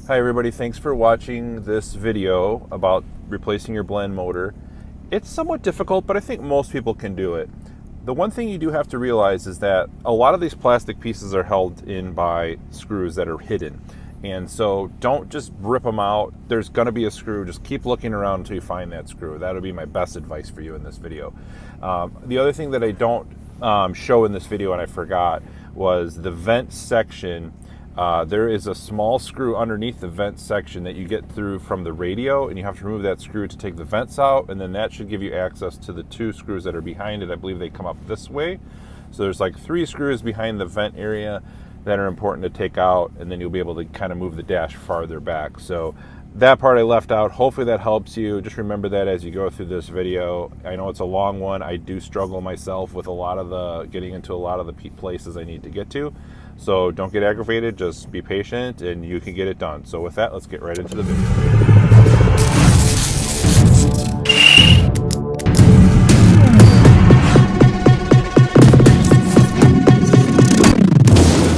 Hi everybody, thanks for watching this video about replacing your blend motor. It's somewhat difficult, but I think most people can do it. The one thing you do have to realize is that a lot of these plastic pieces are held in by screws that are hidden. And so don't just rip them out. There's gonna be a screw. Just keep looking around until you find that screw. That would be my best advice for you in this video. The other thing that I don't show in this video, and I forgot, was the vent section. There is a small screw underneath the vent section that you get through from the radio, and you have to remove that screw to take the vents out, and then that should give you access to the two screws that are behind it. I believe they come up this way. So there's like 3 screws behind the vent area that are important to take out, and then you'll be able to kind of move the dash farther back. So that part I left out. Hopefully that helps you. Just remember that as you go through this video. I know it's a long one. I do struggle myself with getting into a lot of the places I need to get to. So don't get aggravated, just be patient and you can get it done. So with that, let's get right into the video.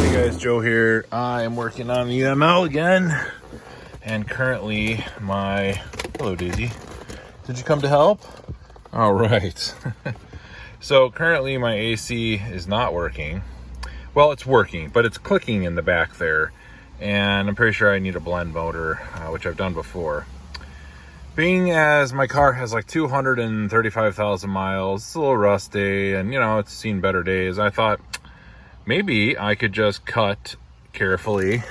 Hey guys, Joe here. I am working on the ML again. And currently hello Daisy. Did you come to help? All right. So currently my AC is not working. Well, it's working, but it's clicking in the back there. And I'm pretty sure I need a blend motor, which I've done before. Being as my car has like 235,000 miles, it's a little rusty, and you know, it's seen better days. I thought maybe I could just cut carefully,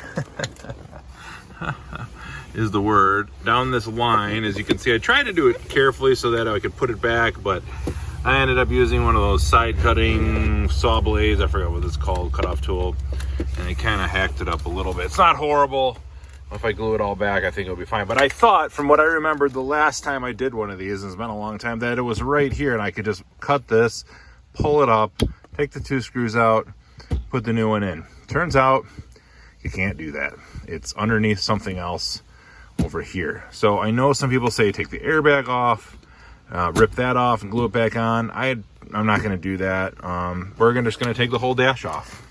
is the word, down this line. As you can see, I tried to do it carefully so that I could put it back, but I ended up using one of those side cutting saw blades. I forgot what it's called, cutoff tool. And it kind of hacked it up a little bit. It's not horrible. If I glue it all back, I think it'll be fine. But I thought, from what I remembered the last time I did one of these, and it's been a long time, that it was right here and I could just cut this, pull it up, take the 2 screws out, put the new one in. Turns out you can't do that. It's underneath something else over here. So I know some people say take the airbag off, rip that off and glue it back on. I'm not going to do that. We're just going to take the whole dash off.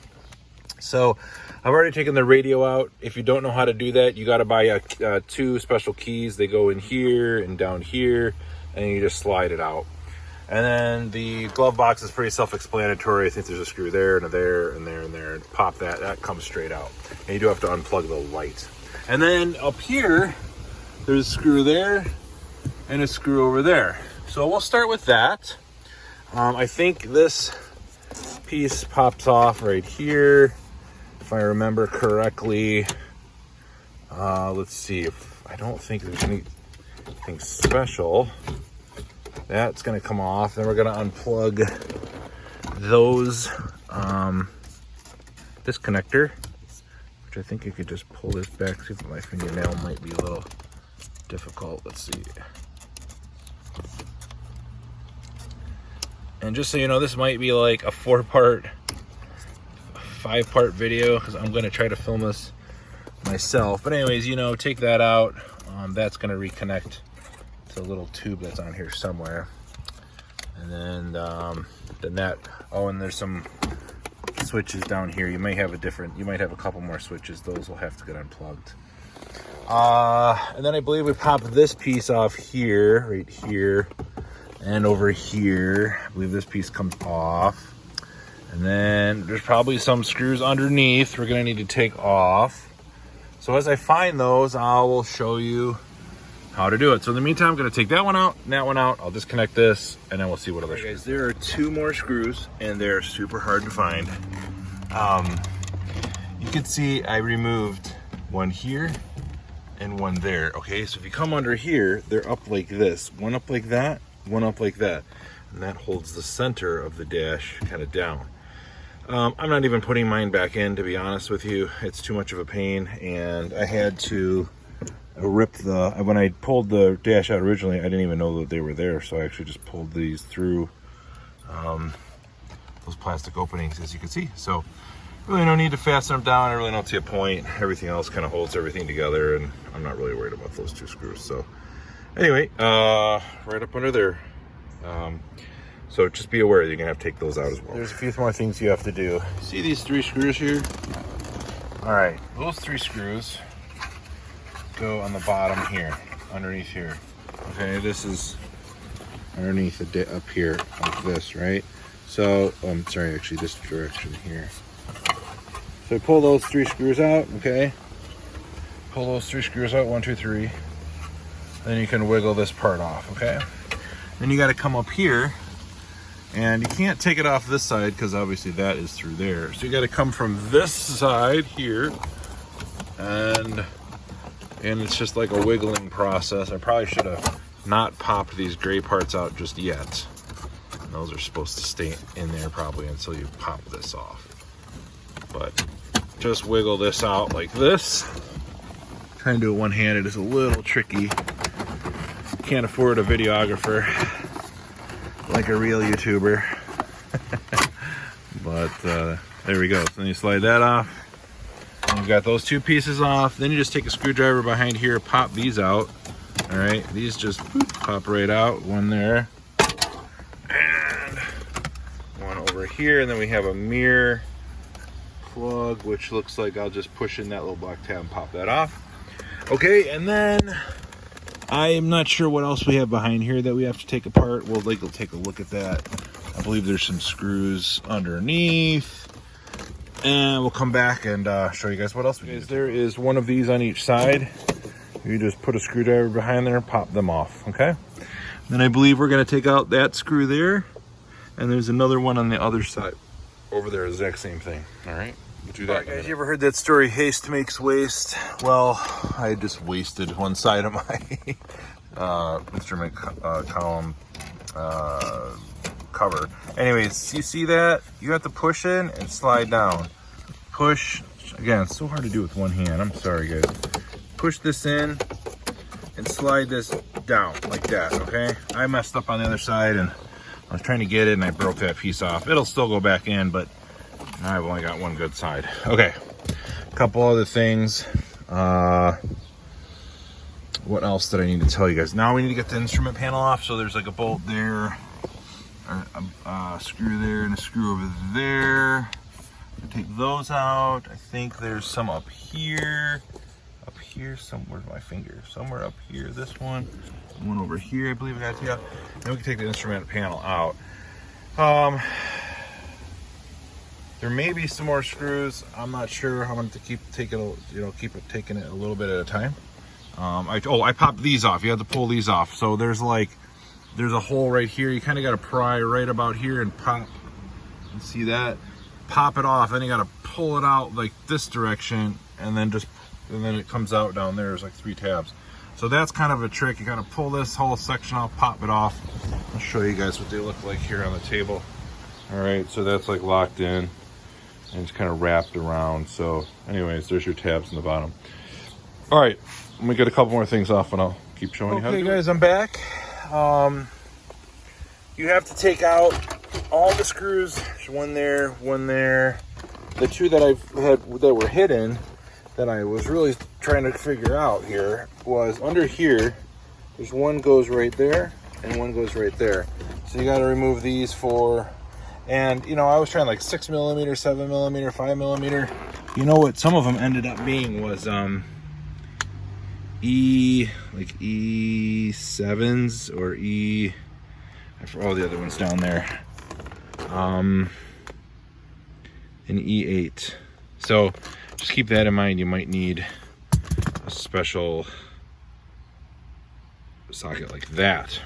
So I've already taken the radio out. If you don't know how to do that, you got to buy 2 special keys. They go in here and down here, and you just slide it out. And then the glove box is pretty self-explanatory. I think there's a screw there and a there and there and there, and pop that. That comes straight out. And you do have to unplug the light. And then up here, there's a screw there and a screw over there. So we'll start with that. I think this piece pops off right here, if I remember correctly. Let's see. I don't think there's anything special. That's going to come off. Then we're going to unplug those, this connector, which I think you could just pull this back. See if my fingernail might be a little difficult. Let's see. And just so you know, this might be like a 4-part, 5-part video, because I'm going to try to film this myself. But anyways, you know, take that out. That's going to reconnect to a little tube that's on here somewhere. And then that, oh, and there's some switches down here. You might have a couple more switches. Those will have to get unplugged. And then I believe we pop this piece off here, right here, and over here. I believe this piece comes off. And then there's probably some screws underneath we're gonna need to take off. So as I find those, I will show you how to do it. So in the meantime, I'm gonna take that one out and that one out. I'll disconnect this, and then we'll see what other screws. Guys, there are 2 more screws, and they're super hard to find. You can see I removed one here and one there. Okay, so if you come under here, they're up like this. One up like that, one up like that. And that holds the center of the dash kind of down. I'm not even putting mine back in, to be honest with you. It's too much of a pain, and I had to rip when I pulled the dash out originally, I didn't even know that they were there, so I actually just pulled these through those plastic openings, as you can see. So really no need to fasten them down. I really don't see a point. Everything else kind of holds everything together, and I'm not really worried about those 2 screws. So anyway, right up under there. So just be aware you're gonna have to take those out as well. There's a few more things you have to do. See these 3 screws here? All right, those 3 screws go on the bottom here, underneath here. Okay, this is underneath up here, like this, right? So, I'm sorry, actually this direction here. So pull those 3 screws out, okay? Pull those 3 screws out, 1, 2, 3. Then you can wiggle this part off, okay? Then you gotta come up here, and you can't take it off this side because obviously that is through there. So you gotta come from this side here, and it's just like a wiggling process. I probably should have not popped these gray parts out just yet. And those are supposed to stay in there probably until you pop this off. But just wiggle this out like this. Trying to do it one-handed is a little tricky. Can't afford a videographer like a real YouTuber. But there we go. So then you slide that off. And you've got those 2 pieces off. Then you just take a screwdriver behind here, pop these out. All right, these just pop right out. One there, and one over here. And then we have a mirror plug, which looks like I'll just push in that little black tab and pop that off. Okay, and then I'm not sure what else we have behind here that we have to take apart. We'll take a look at that. I believe there's some screws underneath. And we'll come back and show you guys what else we do. There is one of these on each side. You just put a screwdriver behind there and pop them off, okay? Then I believe we're gonna take out that screw there, and there's another one on the other side over there, exact same thing, all right? We'll do that. All right, guys, you ever heard that story, haste makes waste? Well, I just wasted one side of my instrument column cover. Anyways, you see that? You have to push in and slide down. Push, again, it's so hard to do with one hand, I'm sorry guys. Push this in and slide this down like that, okay? I messed up on the other side and I was trying to get it and I broke that piece off. It'll still go back in, but now I've only got one good side. Okay, a couple other things. What else did I need to tell you guys? Now we need to get the instrument panel off. So there's like a bolt there, or a screw there and a screw over there. Take those out. I think there's some up here somewhere. My finger somewhere up here. This one over here, I believe I got to take out. Then we can take the instrument panel out. There may be some more screws. I'm not sure. I'm going to keep taking it a little bit at a time. I popped these off. You have to pull these off. So there's a hole right here. You kind of got to pry right about here and pop. You see that? Pop it off. Then you got to pull it out like this direction, and then it comes out down there. There's like 3 tabs. So that's kind of a trick. You got to pull this whole section off, pop it off. I'll show you guys what they look like here on the table. All right, so that's like locked in and it's kind of wrapped around. So anyways, there's your tabs in the bottom. All right, let me get a couple more things off and I'll keep showing you how to do it. Okay guys, I'm back. You have to take out all the screws. There's one there. The 2 that I've had that were hidden that I was really trying to figure out here was under here. There's one goes right there and one goes right there. So you got to remove these 4. And you know, I was trying like 6 millimeter, 7 millimeter, 5 millimeter. You know what some of them ended up being was E7s or I forgot all the other ones down there. An E8. So just keep that in mind. You might need a special socket like that.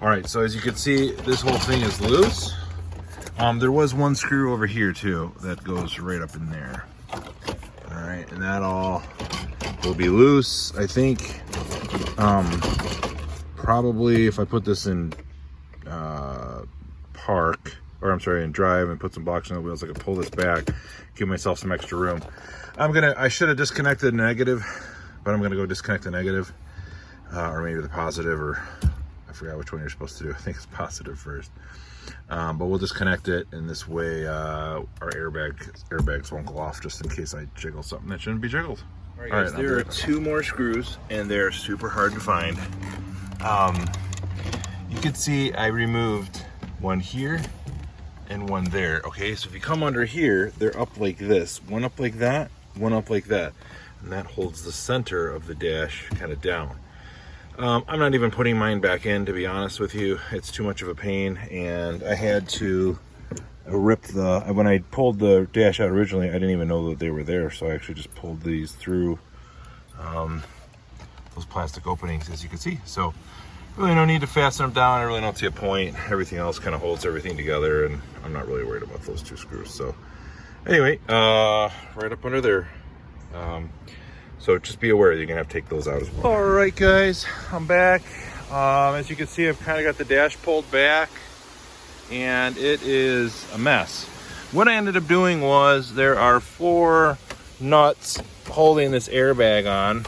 All right, so as you can see, this whole thing is loose. There was one screw over here too that goes right up in there. All right, and that all will be loose. I think probably if I put this in in drive and put some blocks on the wheels, I could pull this back, give myself some extra room. I should have disconnected the negative, but I'm gonna go disconnect the negative, or maybe the positive, or I forgot which one you're supposed to do. I think it's positive first. But we'll disconnect it, and this way our airbags won't go off just in case I jiggle something that shouldn't be jiggled. All right, guys, there are 2 more screws, and they're super hard to find. You can see I removed one here and one there. Okay, so if you come under here, they're up like this. One up like that, one up like that. and that holds the center of the dash kind of down. I'm not even putting mine back in, to be honest with you. It's too much of a pain, and I had to rip when I pulled the dash out originally, I didn't even know that they were there, so I actually just pulled these through those plastic openings, as you can see. So really no need to fasten them down. I really don't see a point. Everything else kind of holds everything together, and I'm not really worried about those 2 screws. So anyway, right up under there. So just be aware you're gonna have to take those out as well. All right, guys, I'm back. As you can see, I've kind of got the dash pulled back, and it is a mess. What I ended up doing was there are 4 nuts holding this airbag on.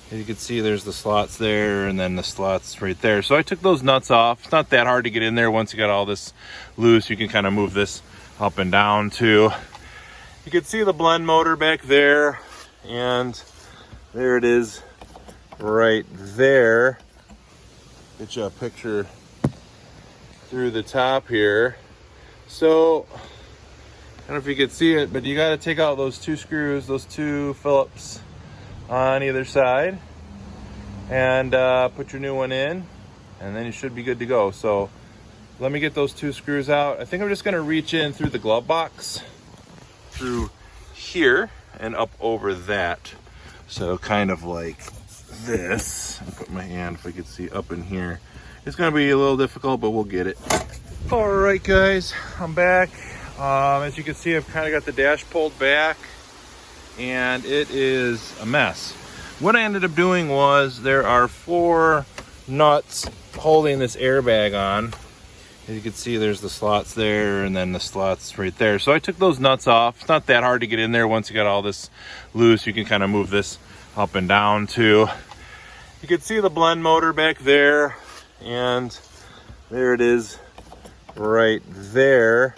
As you can see, there's the slots there, and then the slots right there. So I took those nuts off. It's not that hard to get in there. Once you got all this loose, you can kind of move this up and down too. You can see the blend motor back there, and there it is right there. Get you a picture through the top here. So I don't know if you can see it, but you got to take out those 2 screws, those 2 Phillips on either side, and put your new one in, and then you should be good to go. So let me get those 2 screws out. I think I'm just going to reach in through the glove box, through here and up over that. So kind of like this. I'll put my hand, if I could see, up in here. It's going to be a little difficult, but we'll get it. All right, guys, I'm back. As you can see, I've kind of got the dash pulled back, and it is a mess. What I ended up doing was there are 4 nuts holding this airbag on. As you can see, there's the slots there, and then the slots right there. So I took those nuts off. It's not that hard to get in there. Once you got all this loose, you can kind of move this up and down too. You can see the blend motor back there, and there it is right there.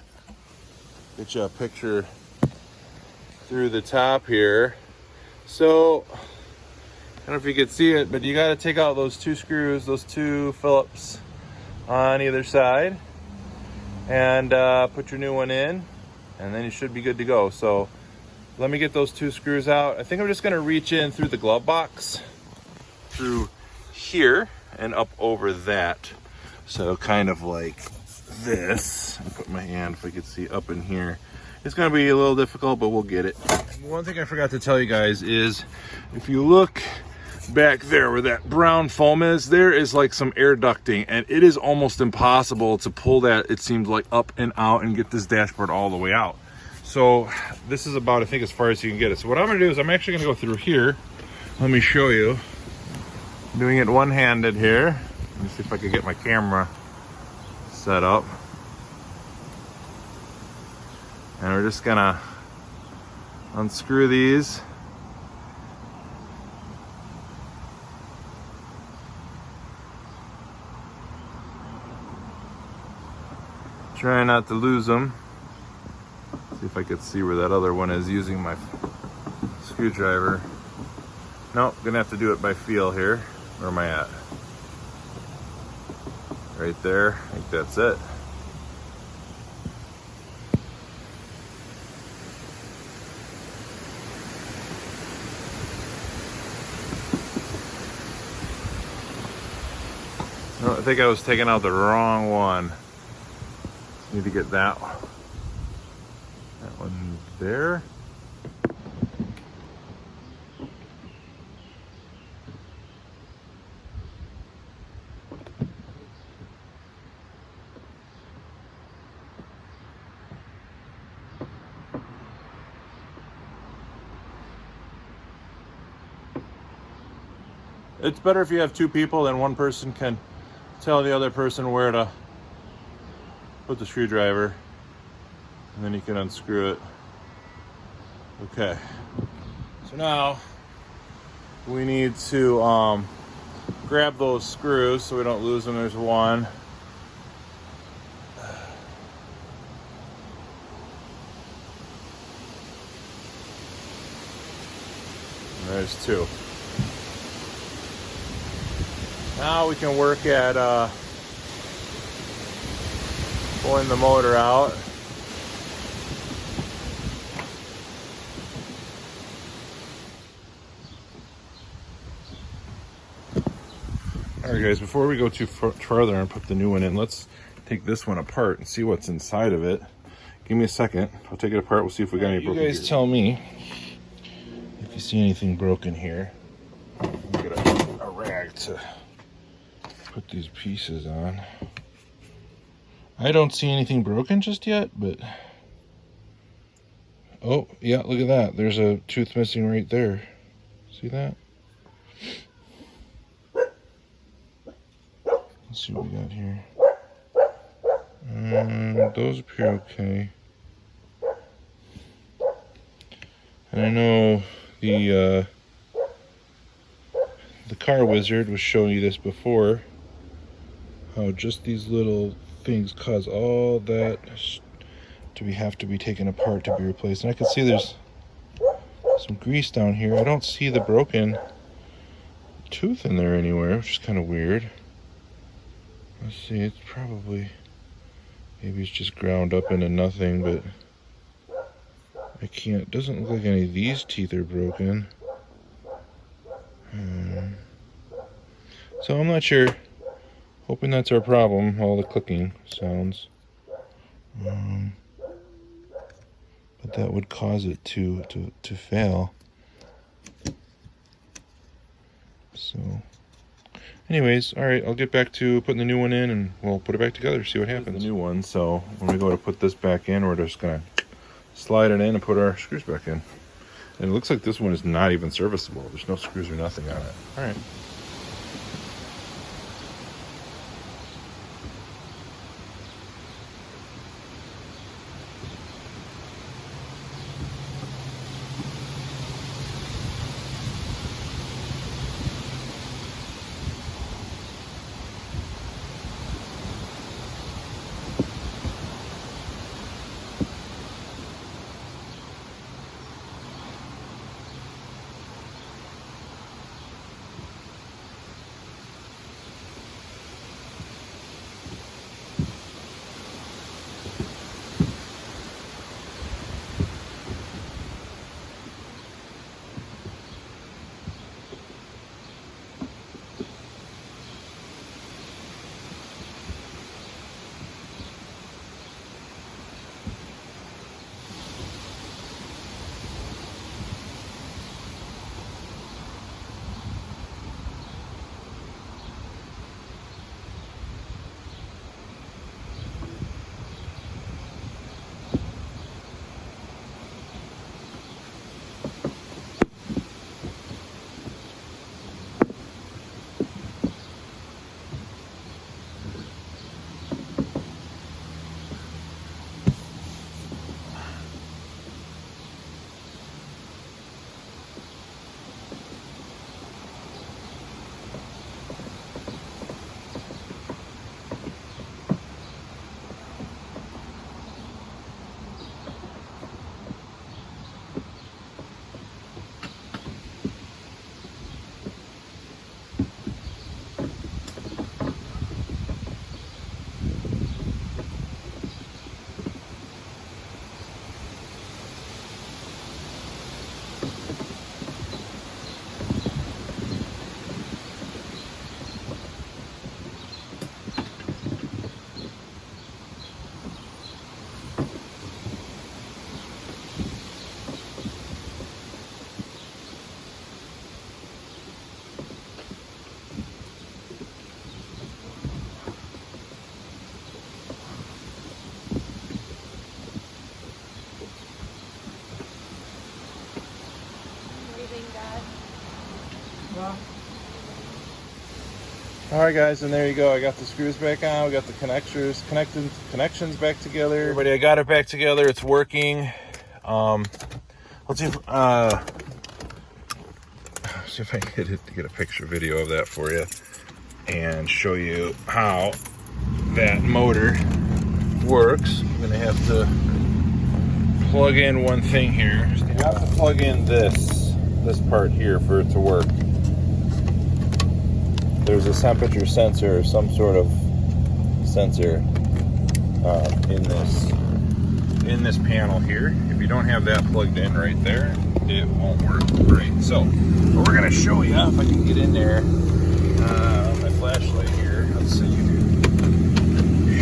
Get you a picture through the top here. So I don't know if you can see it, but you got to take out those 2 screws, those 2 Phillips on either side, and put your new one in, and then you should be good to go. So let me get those 2 screws out. I think I'm just going to reach in through the glove box, through here and up over that. So kind of like this. I'll put my hand, if I could see, up in here. It's going to be a little difficult, but we'll get it. One thing I forgot to tell you guys is, if you look back there where that brown foam is, there is like some air ducting, and it is almost impossible to pull that, it seems like, up and out and get this dashboard all the way out. So this is about, I think, as far as you can get it. So what I'm going to do is I'm actually going to go through here. Let me show you. I'm doing it one-handed here. Let me see if I can get my camera set up. And we're just gonna unscrew these. Try not to lose them. See if I could see where that other one is using my screwdriver. Nope, gonna have to do it by feel here. Where am I at? Right there, I think that's it. No, I think I was taking out the wrong one. Need to get that one there. It's better if you have 2 people, then one person can tell the other person where to put the screwdriver, and then you can unscrew it. Okay, so now we need to grab those screws so we don't lose them. There's one. And there's 2. Now we can work at pulling the motor out. All right, guys, before we go too further and put the new one in, let's take this one apart and see what's inside of it. Give me a second. I'll take it apart. We'll see if we got any broken. You guys tell me if you see anything broken here. Get a rag to put these pieces on. I don't see anything broken just yet, but oh yeah, look at that. There's a tooth missing right there. See that? Let's see what we got here. Those appear okay. And I know the car wizard was showing you this before, how just these little things cause all that to have to be taken apart to be replaced. And I can see there's some grease down here. I don't see the broken tooth in there anywhere, which is kind of weird. Let's see, it's probably, maybe it's just ground up into nothing, but I can't, doesn't look like any of these teeth are broken. So I'm not sure. Hoping that's our problem, all the clicking sounds. But that would cause it to fail. So anyways, all right, I'll get back to putting the new one in and we'll put it back together, see what happens. The new one, so when we go to put this back in, we're just gonna slide it in and put our screws back in. And it looks like this one is not even serviceable. There's no screws or nothing on it. All right. All right, guys, and there you go. I got the screws back on. We got the connections back together. Everybody, I got it back together. It's working. Let's see if I can get a picture video of that for you and show you how that motor works. I'm gonna have to plug in one thing here. You have to plug in this part here for it to work. There's a temperature sensor or some sort of sensor in this panel here. If you don't have that plugged in right there, it won't work right. So what we're gonna show you, if I can get in there, My flashlight here. Let's see.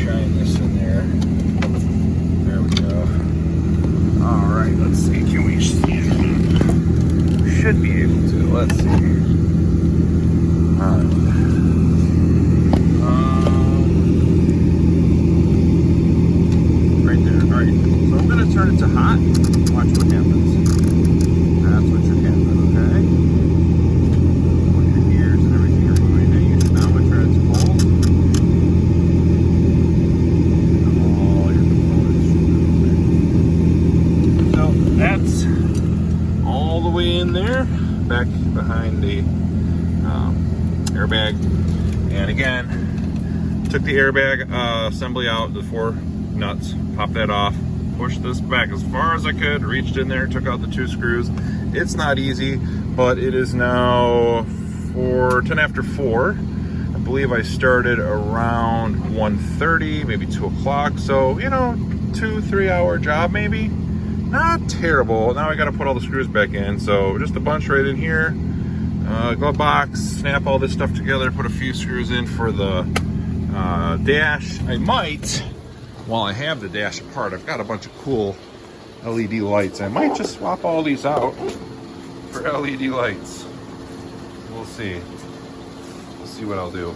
Shine this in there. There we go. All right. Let's see. Can we see it? Should be able to. Let's see. Right there. All right. So I'm going to turn it to hot. Watch what happens. That's what should happen. Okay. Put your gears and everything are going. Now we try to cold. All your components. So that's all the way in there, back behind the airbag. And again, took the airbag assembly out, the 4 nuts, popped that off, pushed this back as far as I could, reached in there, took out the 2 screws. It's not easy, but it is now 10 after 4. I believe I started around 1:30, maybe 2 o'clock. So, you know, 2-3 hour job maybe. Not terrible. Now I got to put all the screws back in. So just a bunch right in here. Glove box, snap all this stuff together, put a few screws in for the dash. I might, while I have the dash apart, I've got a bunch of cool LED lights. I might just swap all these out for LED lights. We'll see. We'll see what I'll do.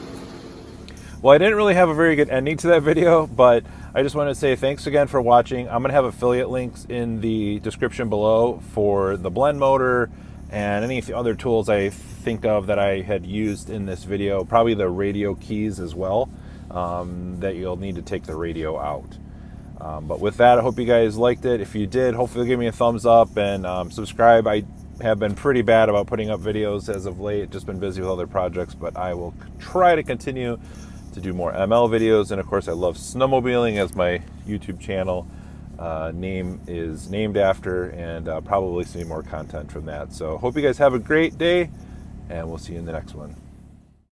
Well, I didn't really have a very good ending to that video, but I just wanted to say thanks again for watching. I'm going to have affiliate links in the description below for the blend motor and any other tools I think of that I had used in this video. Probably the radio keys as well, that you'll need to take the radio out. But with that, I hope you guys liked it. If you did, hopefully give me a thumbs up and subscribe. I have been pretty bad about putting up videos as of late, just been busy with other projects, but I will try to continue to do more ML videos. And of course, I love snowmobiling, as my YouTube channel name is named after, and probably see more content from that. So hope you guys have a great day, and we'll see you in the next one.